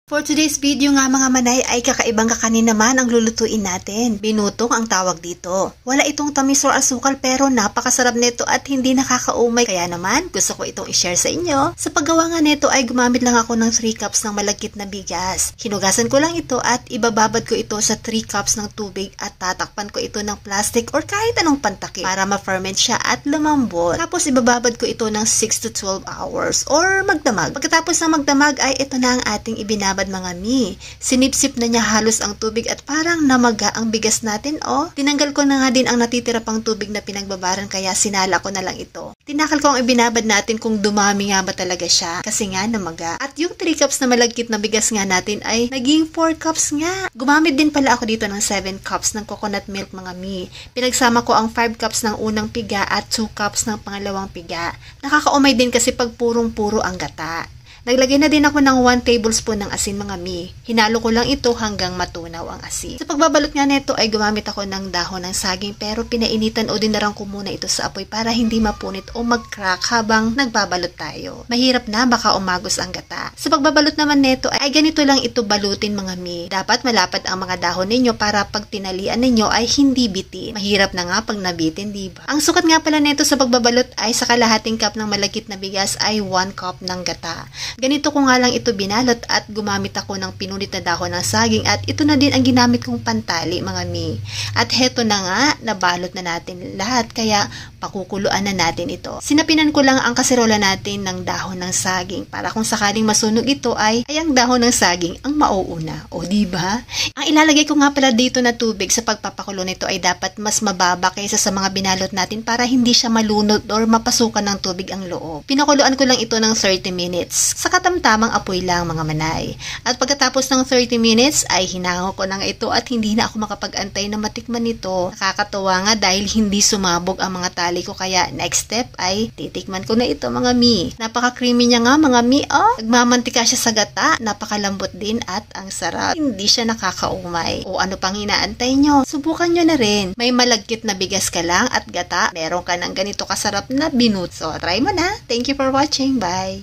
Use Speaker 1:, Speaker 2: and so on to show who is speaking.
Speaker 1: For today's video nga mga manay ay kakaibang kakanin naman ang lulutuin natin. Binutong ang tawag dito. Wala itong tamis or asukal pero napakasarap nito at hindi nakakaumay. Kaya naman gusto ko itong i-share sa inyo. Sa paggawa nga nito ay gumamit lang ako ng 3 cups ng malagkit na bigas. Hinugasan ko lang ito at ibababad ko ito sa 3 cups ng tubig at tatakpan ko ito ng plastic or kahit anong pantakip para ma-ferment siya at lumambot. Tapos ibababad ko ito ng 6 to 12 hours or magdamag. Pagkatapos ng magdamag ay ito na ang ating ibinabad mga mi. Sinipsip na niya halos ang tubig at parang namaga ang bigas natin Tinanggal ko na nga din ang natitira pang tubig na pinagbabaran kaya sinala ko na lang ito. Tinakal ko ang ibinabad natin kung dumami nga ba talaga siya kasi nga namaga. At yung 3 cups na malagkit na bigas nga natin ay naging 4 cups nga. Gumamit din pala ako dito ng 7 cups ng coconut milk mga mi. Pinagsama ko ang 5 cups ng unang piga at 2 cups ng pangalawang piga. Nakakaumay din kasi pag purong-puro ang gata. Naglagay na din ako ng 1 tablespoon ng asin mga mi. Hinalo ko lang ito hanggang matunaw ang asin. Sa pagbabalot nga nito ay gumamit ako ng dahon ng saging pero pinainitan o dinarang ko muna ito sa apoy para hindi mapunit o mag-crack habang nagbabalot tayo. Mahirap na baka umagos ang gata. Sa pagbabalot naman nito ay ganito lang ito balutin mga mi. Dapat malapad ang mga dahon ninyo para pag tinalian ninyo ay hindi bitin. Mahirap na nga pag nabitin, diba? Ang sukat nga pala nito sa pagbabalot ay sa kalahating cup ng malagkit na bigas ay 1 cup ng gata. Ganito ko nga lang ito binalot at gumamit ako ng pinunit na dahon ng saging at ito na din ang ginamit kong pantali mga mi. At heto na nga, nabalot na natin lahat kaya pakukuluan na natin ito. Sinapinan ko lang ang kaserola natin ng dahon ng saging para kung sakaling masunog ito ay ang dahon ng saging ang mauuna. O diba? Ang ilalagay ko nga pala dito na tubig sa pagpapakulo nito ay dapat mas mababa kaysa sa mga binalot natin para hindi siya malunod or mapasukan ng tubig ang loob. Pinakuluan ko lang ito ng 30 minutes. Sa katamtamang apoy lang mga manay. At pagkatapos ng 30 minutes ay hinango ko na nga ito at hindi na ako makapag-antay na matikman nito. Nakakatuwa nga dahil hindi sumabog ang mga tali ko kaya next step ay titikman ko na ito mga mi. Napaka-creamy niya nga mga mi. Nagmamantika siya sa gata. Napakalambot din at ang sarap. Hindi siya nakakaumay. O ano pang inaantay nyo? Subukan nyo na rin. May malagkit na bigas ka lang at gata. Meron ka ng ganito kasarap na binutso. Try mo na. Thank you for watching. Bye!